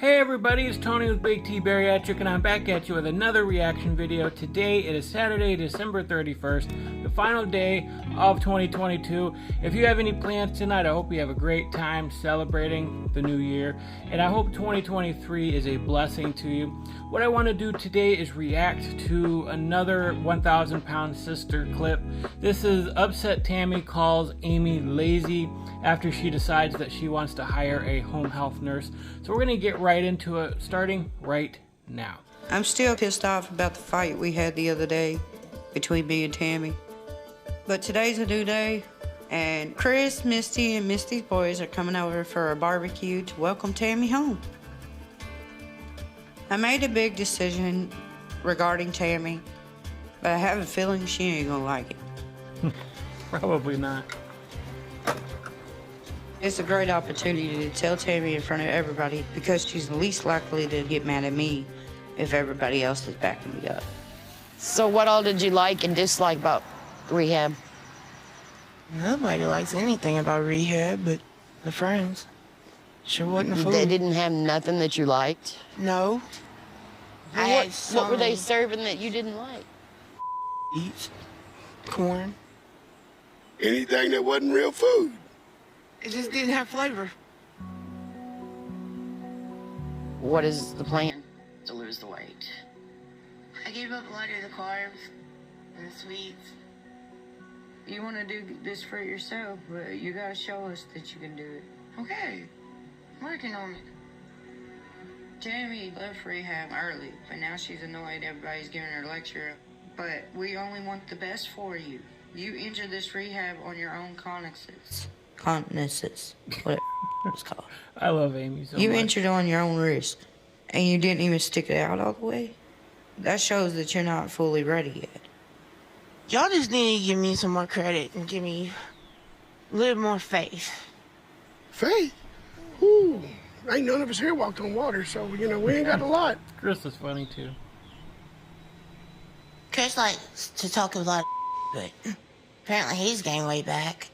Hey everybody, it's Tony with Big T Bariatric and I'm back at you with another reaction video. Today it is Saturday, December 31st, the final day of 2022. If you have any plans tonight, I hope you have a great time celebrating the new year, and I hope 2023 is a blessing to you. What I want to do today is react to another 1,000 pound sister clip. This is Upset Tammy calls Amy lazy after she decides that she wants to hire a home health nurse. So we're going to get right into it, starting right now. I'm still pissed off about the fight we had the other day between me and Tammy. But today's a new day, and Chris, Misty, and Misty's boys are coming over for a barbecue to welcome Tammy home. I made a big decision regarding Tammy, but I have a feeling she ain't gonna like it. Probably not. It's a great opportunity to tell Tammy in front of everybody because she's least likely to get mad at me if everybody else is backing me up. So what all did you like and dislike about Rehab? Nobody likes anything about Rehab but the friends. Sure wasn't a food. They didn't have nothing that you liked? No. What were they serving that you didn't like? Eats, corn. Anything that wasn't real food. It just didn't have flavor. What is the plan to lose the weight? I gave up a lot of the carbs and the sweets. You want to do this for yourself, but you gotta show us that you can do it. Okay, working on it. Tammy left rehab early, but now she's annoyed everybody's giving her a lecture. But we only want the best for you. You enter this rehab on your own cognizance. Whatever it's called. I love Amy so You much. entered on your own risk, and you didn't even stick it out all the way. That shows that you're not fully ready yet. Y'all just need to give me some more credit and give me a little more faith. Faith? Ooh, ain't none of us here walked on water, so, we ain't got a lot. Chris is funny too. Chris likes to talk a lot of but apparently he's gained weight back.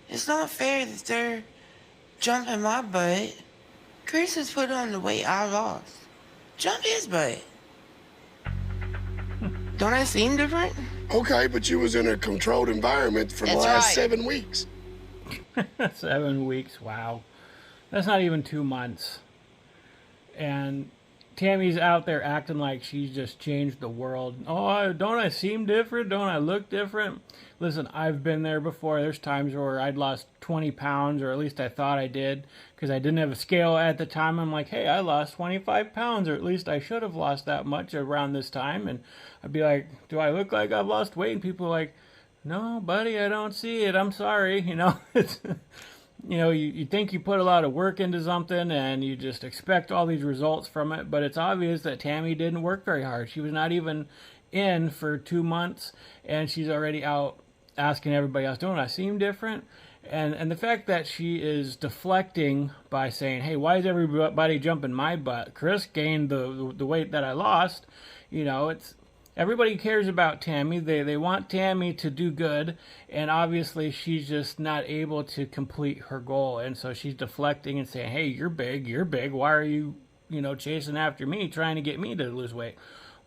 It's not fair that they're jumping my butt. Chris has put on the weight I lost. Jump his butt. Don't I seem different? Okay, but you was in a controlled environment for the That's last right. 7 weeks. 7 weeks, wow. That's not even 2 months. And Tammy's out there acting like she's just changed the world. Oh, don't I seem different? Don't I look different? Listen, I've been there before. There's times where I'd lost 20 pounds, or at least I thought I did, because I didn't have a scale at the time. I'm like, hey, I lost 25 pounds, or at least I should have lost that much around this time. And I'd be like, do I look like I've lost weight? And people are like, no, buddy, I don't see it. I'm sorry. It's... you think you put a lot of work into something and you just expect all these results from it, but it's obvious that Tammy didn't work very hard. She was not even in for 2 months, and she's already out asking everybody else, don't I seem different? And the fact that she is deflecting by saying, hey, why is everybody jumping my butt? Chris gained the weight that I lost. It's... Everybody cares about Tammy. They want Tammy to do good, and obviously she's just not able to complete her goal. And so she's deflecting and saying, hey, you're big. Why are you, chasing after me, trying to get me to lose weight?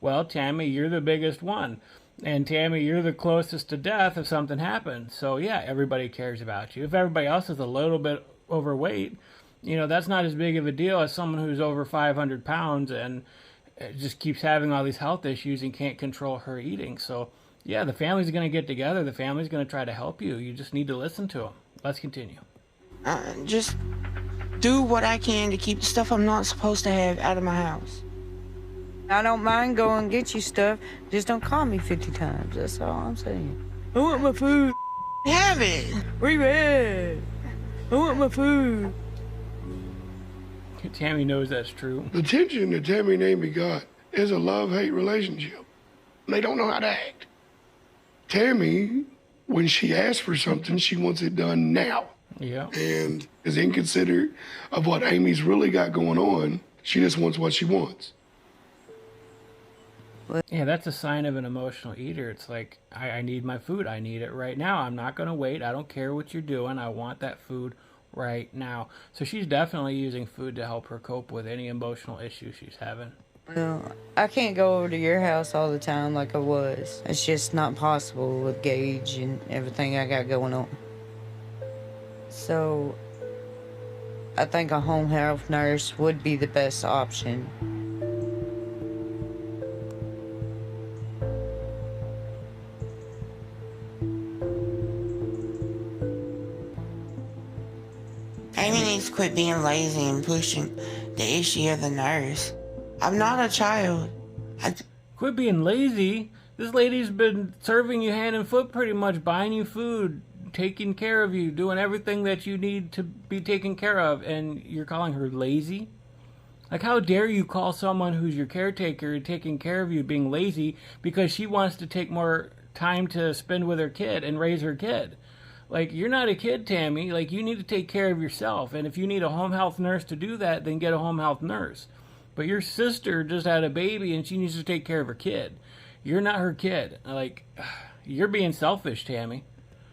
Well, Tammy, you're the biggest one. And Tammy, you're the closest to death if something happens. So yeah, everybody cares about you. If everybody else is a little bit overweight, that's not as big of a deal as someone who's over 500 pounds and just keeps having all these health issues and can't control her eating. So yeah, the family's going to get together. The family's going to try to help you. You just need to listen to them. Let's continue. Just do what I can to keep the stuff I'm not supposed to have out of my house. I don't mind going and get you stuff. Just don't call me 50 times. That's all I'm saying. I want my food. Have it. Rehab. I want my food. Tammy knows that's true. The tension that Tammy and Amy got is a love-hate relationship. They don't know how to act. Tammy, when she asks for something, she wants it done now. Yeah. And is inconsiderate of what Amy's really got going on. She just wants what she wants. Yeah, that's a sign of an emotional eater. It's like, I need my food. I need it right now. I'm not going to wait. I don't care what you're doing. I want that food right now. So she's definitely using food to help her cope with any emotional issues she's having. Well, I can't go over to your house all the time like I was. It's just not possible with Gage and everything I got going on. So, I think a home health nurse would be the best option. Amy needs to quit being lazy and pushing the issue of the nurse. I'm not a child. Quit being lazy. This lady's been serving you hand and foot pretty much, buying you food, taking care of you, doing everything that you need to be taken care of, and you're calling her lazy? Like, how dare you call someone who's your caretaker taking care of you being lazy because she wants to take more time to spend with her kid and raise her kid? Like, you're not a kid, Tammy. Like, you need to take care of yourself. And if you need a home health nurse to do that, then get a home health nurse. But your sister just had a baby and she needs to take care of her kid. You're not her kid. Like, you're being selfish, Tammy.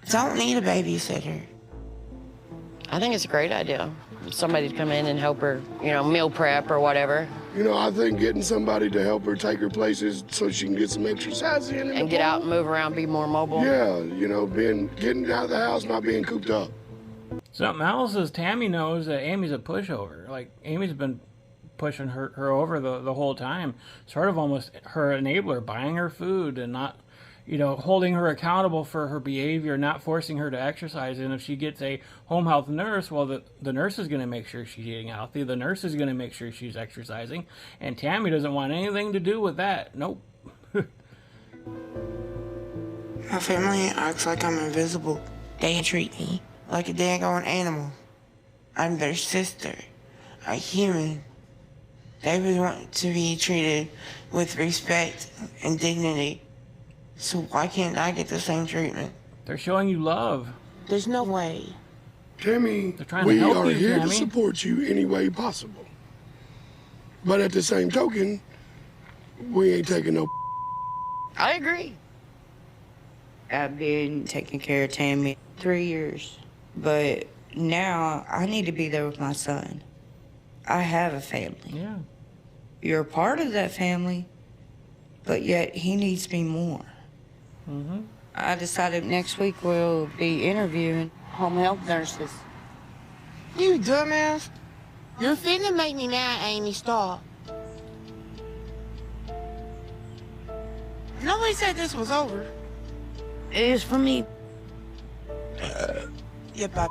Don't need a babysitter. I think it's a great idea. Somebody to come in and help her, you know, meal prep or whatever. You know, I think getting somebody to help her take her places so she can get some exercise in And get out and move around, be more mobile. Yeah, you know, getting out of the house, not being cooped up. Something else is Tammy knows that Amy's a pushover. Like, Amy's been pushing her over the whole time. Sort of almost her enabler, buying her food and not, you know, holding her accountable for her behavior, not forcing her to exercise. And if she gets a home health nurse, well, the nurse is going to make sure she's eating healthy. The nurse is going to make sure she's exercising. And Tammy doesn't want anything to do with that. Nope. My family acts like I'm invisible. They treat me like a daggone animal. I'm their sister, a human. They would want to be treated with respect and dignity. So why can't I get the same treatment? They're showing you love. There's no way. Tammy, They're trying to we help are you, here Tammy. to support you any way possible. But at the same token, we ain't taking no. I agree. I've been taking care of Tammy 3 years, but now I need to be there with my son. I have a family. Yeah. You're a part of that family, but yet he needs me more. Mm-hmm. I decided next week we'll be interviewing home health nurses. You dumbass. You're finna make me mad, Amy. Stop. Nobody said this was over. It is for me. Yep, I...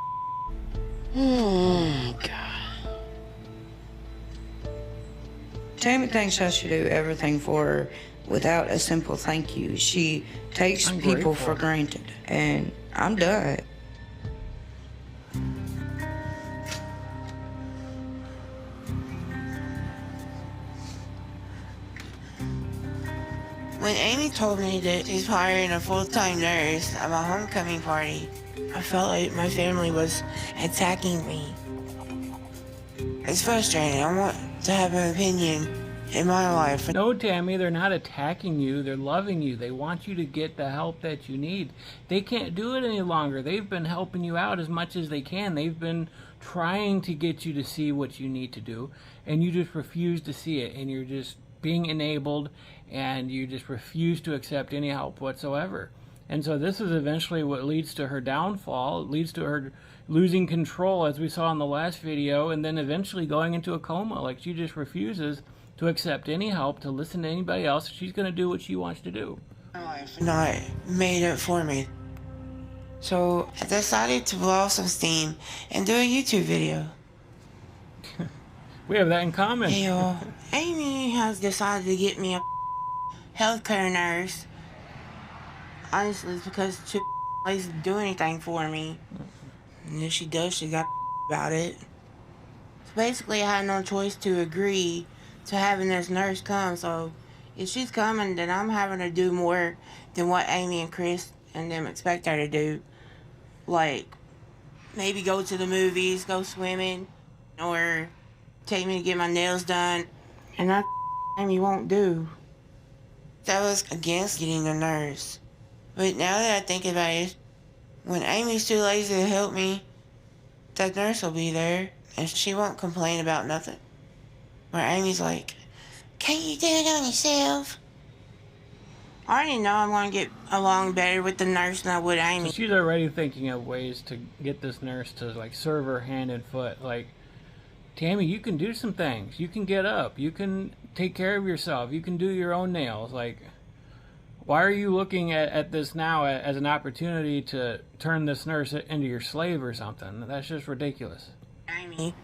God. Tammy thinks I should do everything for her without a simple thank you. She takes I'm people grateful. for granted, and I'm done. When Amy told me that she's hiring a full-time nurse at my homecoming party, I felt like my family was attacking me. It's frustrating. I want to have an opinion in my life. No, Tammy, they're not attacking you. They're loving you. They want you to get the help that you need. They can't do it any longer. They've been helping you out as much as they can. They've been trying to get you to see what you need to do, and you just refuse to see it, and you're just being enabled, and you just refuse to accept any help whatsoever. And so this is eventually what leads to her downfall. It leads to her losing control, as we saw in the last video, and then eventually going into a coma. Like, she just refuses to accept any help, to listen to anybody else. She's going to do what she wants to do. My life not made it for me. So I decided to blow off some steam and do a YouTube video. We have that in common. Hey y'all, Amy has decided to get me a healthcare nurse. Honestly, it's because she lazy to do anything for me. And if she does, she got about it. So basically, I had no choice to agree to having this nurse come. So if she's coming, then I'm having to do more than what Amy and Chris and them expect her to do. Like, maybe go to the movies, go swimming, or take me to get my nails done. And that Amy won't do. That was against getting a nurse. But now that I think about it, when Amy's too lazy to help me, that nurse will be there, and she won't complain about nothing. Where Amy's like, can't you do it on yourself? I already know I'm going to get along better with the nurse than I would Amy. So she's already thinking of ways to get this nurse to like serve her hand and foot. Like, Tammy, you can do some things. You can get up. You can take care of yourself. You can do your own nails. Like, why are you looking at this now as an opportunity to turn this nurse into your slave or something? That's just ridiculous. Amy.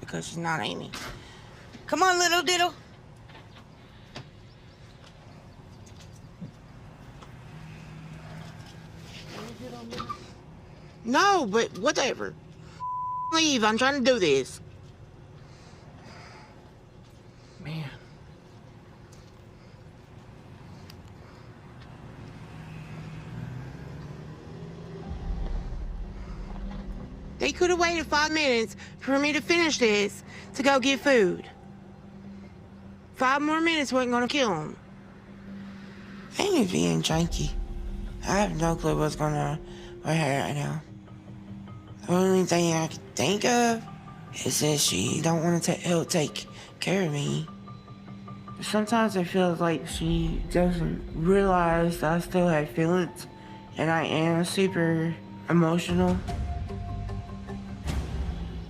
Because she's not Amy. Come on, little diddle. No, but whatever. Leave, I'm trying to do this. Man. They could have waited 5 minutes for me to finish this to go get food. 5 more minutes wasn't gonna kill him. Amy's being janky. I have no clue what's going on with her right now. The only thing I can think of is that she don't want to help take care of me. Sometimes I feel like she doesn't realize that I still have feelings and I am super emotional.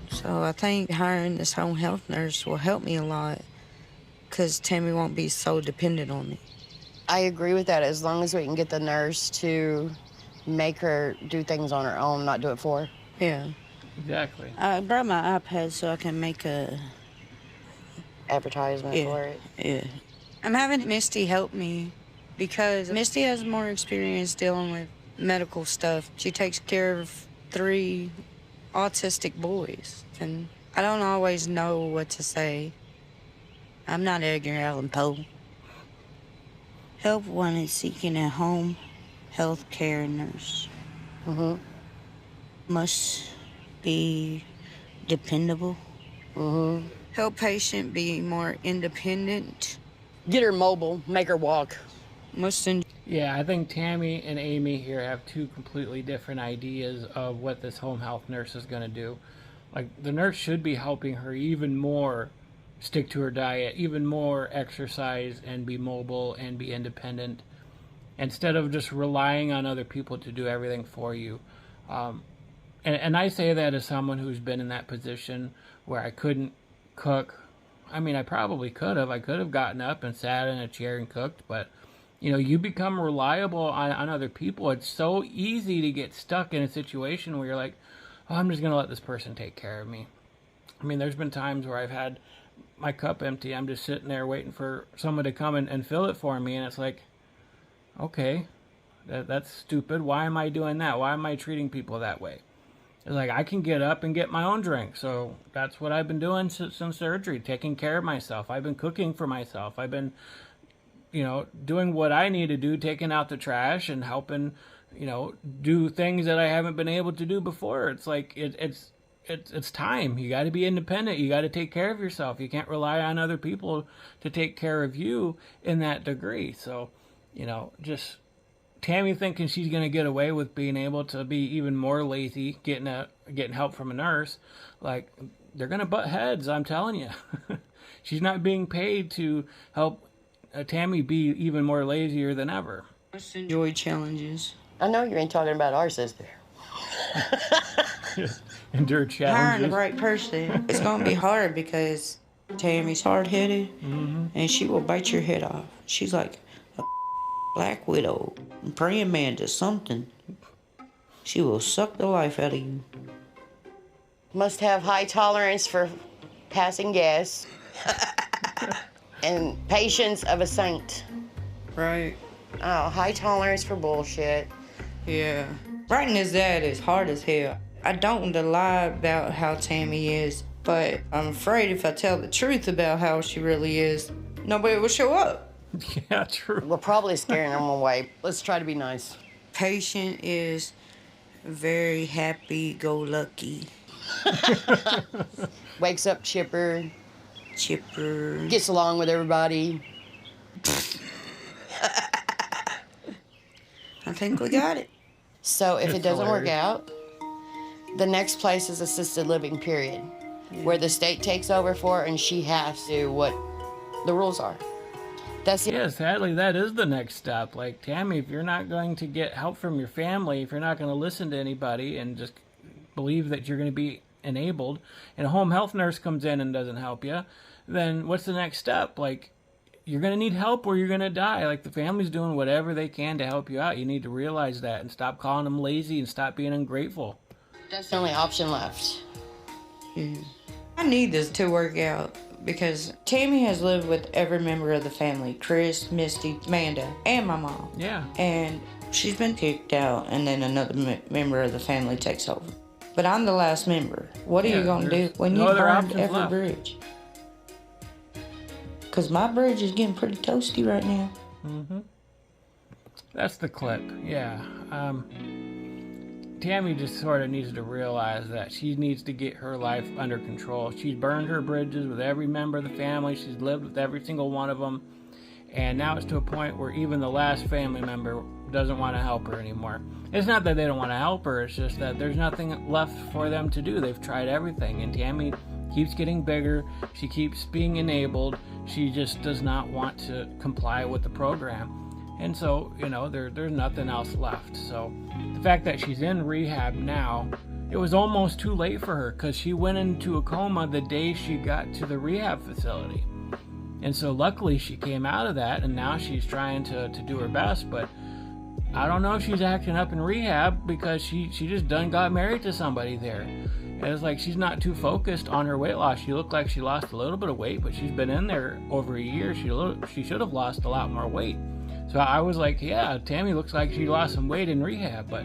So I think hiring this home health nurse will help me a lot because Tammy won't be so dependent on me. I agree with that, as long as we can get the nurse to make her do things on her own, not do it for her. Yeah. Exactly. I brought my iPad so I can make a Advertisement for it. Yeah. I'm having Misty help me because Misty has more experience dealing with medical stuff. She takes care of 3 autistic boys, and I don't always know what to say. I'm not Edgar Allan Poe. Help wanted seeking a home health care nurse. Mm-hmm. Must be dependable. Mm-hmm. Help patient be more independent. Get her mobile, make her walk. Yeah, I think Tammy and Amy here have 2 completely different ideas of what this home health nurse is going to do. Like, the nurse should be helping her even more stick to her diet, even more exercise and be mobile and be independent, instead of just relying on other people to do everything for you. And I say that as someone who's been in that position where I couldn't cook. I mean, I probably could have. I could have gotten up and sat in a chair and cooked, but you know, you become reliable on other people. It's so easy to get stuck in a situation where you're like, oh, I'm just going to let this person take care of me. I mean, there's been times where I've had my cup empty. I'm just sitting there waiting for someone to come and fill it for me. And it's like, okay, that's stupid. Why am I doing that? Why am I treating people that way? It's like, I can get up and get my own drink. So that's what I've been doing since surgery, taking care of myself. I've been cooking for myself. I've been, you know, doing what I need to do, taking out the trash and helping, you know, do things that I haven't been able to do before. It's like, it's time. You got to be independent. You got to take care of yourself. You can't rely on other people to take care of you in that degree. So, you know, just Tammy thinking she's going to get away with being able to be even more lazy, getting help from a nurse, like, they're going to butt heads, I'm telling you. She's not being paid to help Tammy be even more lazier than ever. Must enjoy challenges. I know you ain't talking about our sister. Endure challenges. Hiring the right person, it's going to be hard because Tammy's hard-headed, and she will bite your head off. She's like a black widow, praying mantis, something. She will suck the life out of you. Must have high tolerance for passing gas. And patience of a saint. Right. Oh, high tolerance for bullshit. Yeah. Writing his dad is hard as hell. I don't want to lie about how Tammy is, but I'm afraid if I tell the truth about how she really is, nobody will show up. Yeah, true. We're probably scaring them away. Let's try to be nice. Patient is very happy-go-lucky. Wakes up chipper. Chipper. Gets along with everybody. I think we got it. So if It's it doesn't work hilarious. out, The next place is assisted living, period, where the state takes over for her and she has to do what the rules are. That's Yeah, sadly, that is the next step. Like, Tammy, if you're not going to get help from your family, if you're not going to listen to anybody and just believe that you're going to be enabled, and a home health nurse comes in and doesn't help you, then what's the next step? Like, you're going to need help or you're going to die. Like, the family's doing whatever they can to help you out. You need to realize that and stop calling them lazy and stop being ungrateful. That's the only option left. I need this to work out because Tammy has lived with every member of the family, Chris, Misty, Amanda, and my mom. Yeah. And she's been kicked out, and then another member of the family takes over. But I'm the last member. What are you going to do when no you other burned options every left. bridge? Because my bridge is getting pretty toasty right now. Mm-hmm. That's the clip, yeah. Tammy just sort of needs to realize that she needs to get her life under control. She's burned her bridges with every member of the family. She's lived with every single one of them. And now it's to a point where even the last family member doesn't want to help her anymore. It's not that they don't want to help her. It's just that there's nothing left for them to do. They've tried everything. And Tammy keeps getting bigger. She keeps being enabled. She just does not want to comply with the program. And so, you know, there's nothing else left. So the fact that she's in rehab now, it was almost too late for her because she went into a coma the day she got to the rehab facility. And so luckily she came out of that, and now she's trying to do her best. But I don't know if she's acting up in rehab because she just done got married to somebody there. And it's like she's not too focused on her weight loss. She looked like she lost a little bit of weight, but she's been in there over a year. She should have lost a lot more weight. So I was like, yeah, Tammy looks like she lost some weight in rehab, but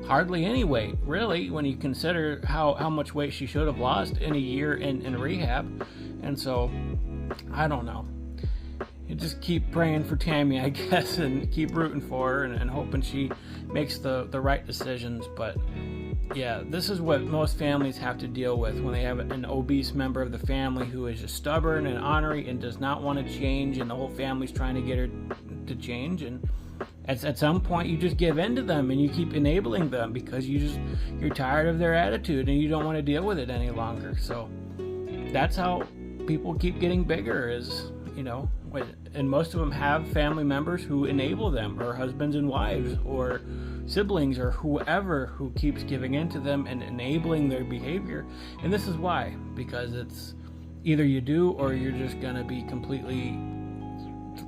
hardly any weight, really, when you consider how much weight she should have lost in a year in rehab. And so, I don't know. You just keep praying for Tammy, I guess, and keep rooting for her and hoping she makes the right decisions. But yeah, this is what most families have to deal with when they have an obese member of the family who is just stubborn and ornery and does not want to change, and the whole family's trying to get her to change. And at some point you just give in to them and you keep enabling them because you're tired of their attitude and you don't want to deal with it any longer. So that's how people keep getting bigger, is, you know, and most of them have family members who enable them, or husbands and wives, or siblings, or whoever who keeps giving in to them and enabling their behavior. And this is why, because it's either you do or you're just going to be completely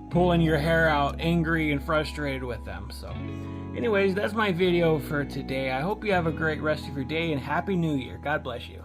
pulling your hair out, angry and frustrated with them. So anyways, that's my video for today. I hope you have a great rest of your day, and Happy New Year. God bless you.